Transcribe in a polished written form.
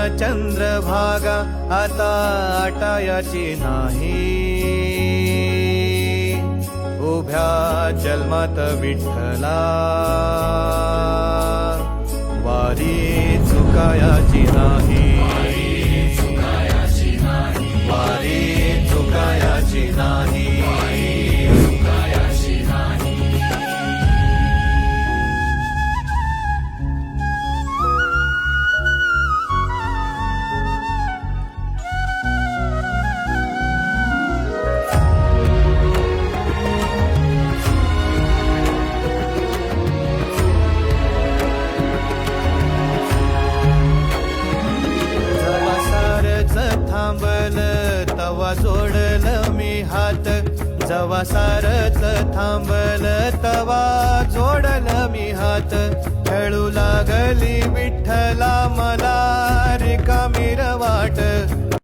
चंद्रभागा आता आटायाची नाही. उभ्या जन्मात विठ्ठला वारी चुकायाची नाही. वारी चुकायाची नाही. थांबल तवा जोडल मी हात. जवा सारच थांबल तवा जोडल मी हात. खेळू लागली विठ्ठला मला